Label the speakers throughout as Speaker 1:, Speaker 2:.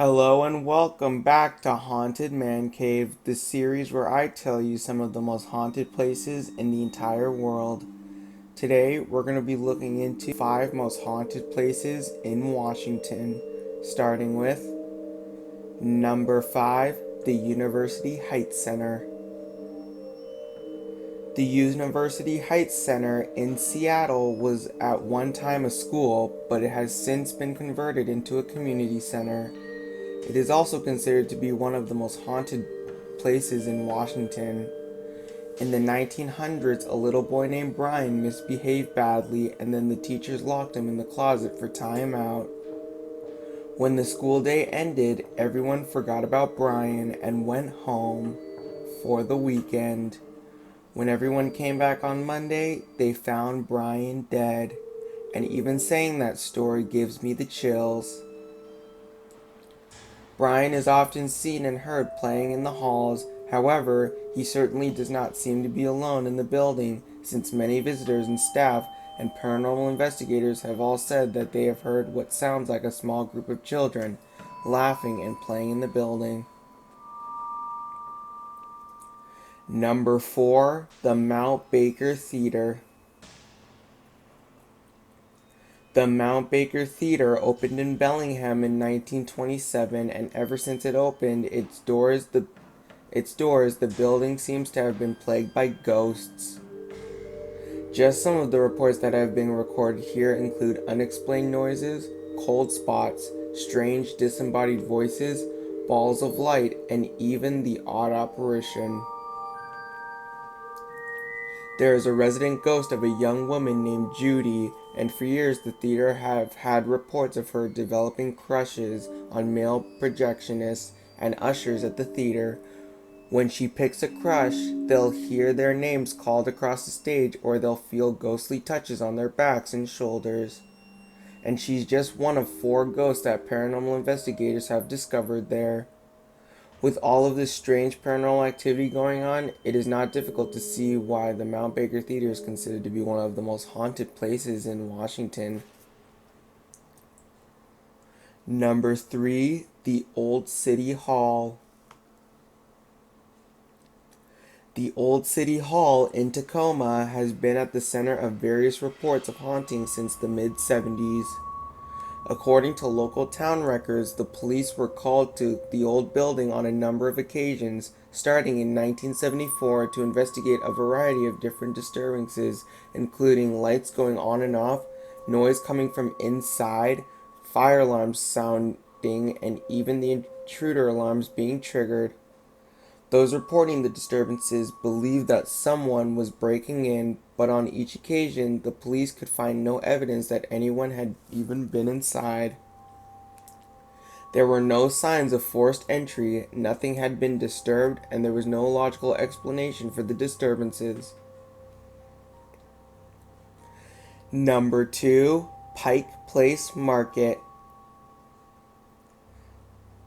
Speaker 1: Hello and welcome back to Haunted Man Cave, the series where I tell you some of the most haunted places in the entire world. Today, we're going to be looking into 5 most haunted places in Washington, starting with number 5, the University Heights Center. The University Heights Center in Seattle was at one time a school, but it has since been converted into a community center. It is also considered to be one of the most haunted places in Washington. In the 1900s, a little boy named Brian misbehaved badly, and then the teachers locked him in the closet for time out. When the school day ended, everyone forgot about Brian and went home for the weekend. When everyone came back on Monday, they found Brian dead. And even saying that story gives me the chills. Brian is often seen and heard playing in the halls. However, he certainly does not seem to be alone in the building, since many visitors and staff and paranormal investigators have all said that they have heard what sounds like a small group of children laughing and playing in the building. Number 4, the Mount Baker Theater. The Mount Baker Theater opened in Bellingham in 1927, and ever since it opened its doors, the building seems to have been plagued by ghosts. Just some of the reports that have been recorded here include unexplained noises, cold spots, strange disembodied voices, balls of light, and even the odd apparition. There is a resident ghost of a young woman named Judy, and for years the theater have had reports of her developing crushes on male projectionists and ushers at the theater. When she picks a crush, they'll hear their names called across the stage, or they'll feel ghostly touches on their backs and shoulders. And she's just one of 4 ghosts that paranormal investigators have discovered there. With all of this strange paranormal activity going on, it is not difficult to see why the Mount Baker Theater is considered to be one of the most haunted places in Washington. Number 3, the Old City Hall. The Old City Hall in Tacoma has been at the center of various reports of hauntings since the mid-70s. According to local town records, the police were called to the old building on a number of occasions, starting in 1974 to investigate a variety of different disturbances, including lights going on and off, noise coming from inside, fire alarms sounding, and even the intruder alarms being triggered. Those reporting the disturbances believed that someone was breaking in, but on each occasion, the police could find no evidence that anyone had even been inside. There were no signs of forced entry, nothing had been disturbed, and there was no logical explanation for the disturbances. Number 2, Pike Place Market.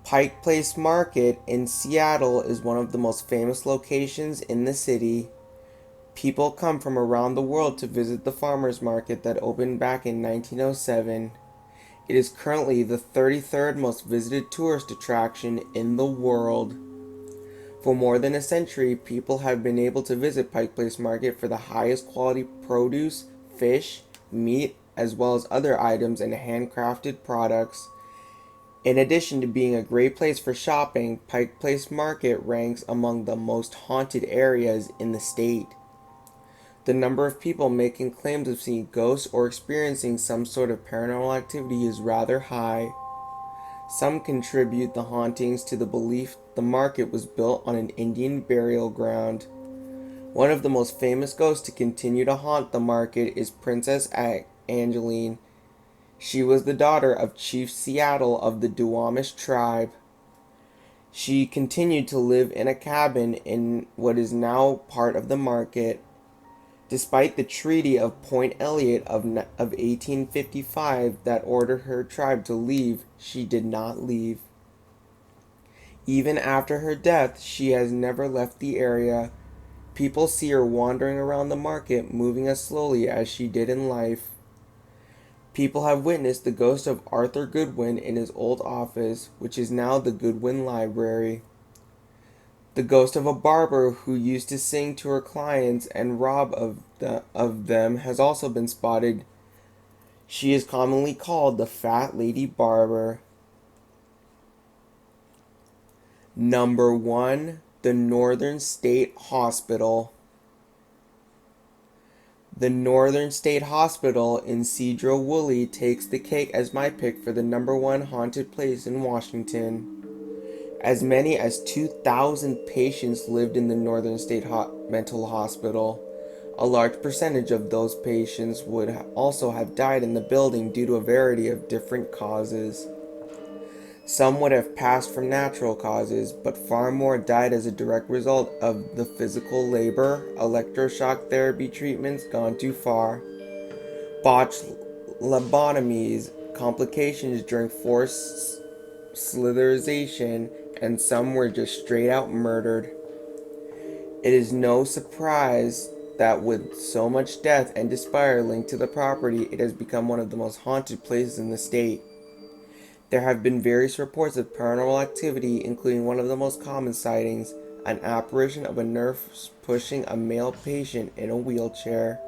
Speaker 1: Pike Place Market in Seattle is one of the most famous locations in the city. People come from around the world to visit the farmers market that opened back in 1907. It is currently the 33rd most visited tourist attraction in the world. For more than a century, people have been able to visit Pike Place Market for the highest quality produce, fish, meat, as well as other items and handcrafted products. In addition to being a great place for shopping, Pike Place Market ranks among the most haunted areas in the state. The number of people making claims of seeing ghosts or experiencing some sort of paranormal activity is rather high. Some contribute the hauntings to the belief the market was built on an Indian burial ground. One of the most famous ghosts to continue to haunt the market is Princess Angeline. She was the daughter of Chief Seattle of the Duwamish tribe. She continued to live in a cabin in what is now part of the market. Despite the Treaty of Point Elliott of 1855 that ordered her tribe to leave, she did not leave. Even after her death, she has never left the area. People see her wandering around the market, moving as slowly as she did in life. People have witnessed the ghost of Arthur Goodwin in his old office, which is now the Goodwin Library. The ghost of a barber who used to sing to her clients and rob of them has also been spotted. She is commonly called the Fat Lady Barber. Number 1. The Northern State Hospital. The Northern State Hospital in Sedro-Woolley takes the cake as my pick for the number 1 haunted place in Washington. As many as 2,000 patients lived in the Northern State Mental Hospital. A large percentage of those patients would also have died in the building due to a variety of different causes. Some would have passed from natural causes, but far more died as a direct result of the physical labor, electroshock therapy treatments gone too far, botched lobotomies, complications during forced sterilization, and some were just straight out murdered. It is no surprise that with so much death and despair linked to the property, it has become one of the most haunted places in the state. There have been various reports of paranormal activity, including one of the most common sightings, an apparition of a nurse pushing a male patient in a wheelchair.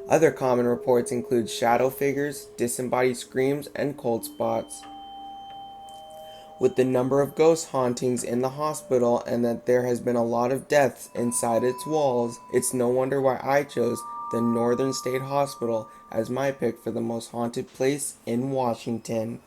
Speaker 1: Other common reports include shadow figures, disembodied screams, and cold spots. With the number of ghost hauntings in the hospital and that there has been a lot of deaths inside its walls, it's no wonder why I chose the Northern State Hospital as my pick for the most haunted place in Washington.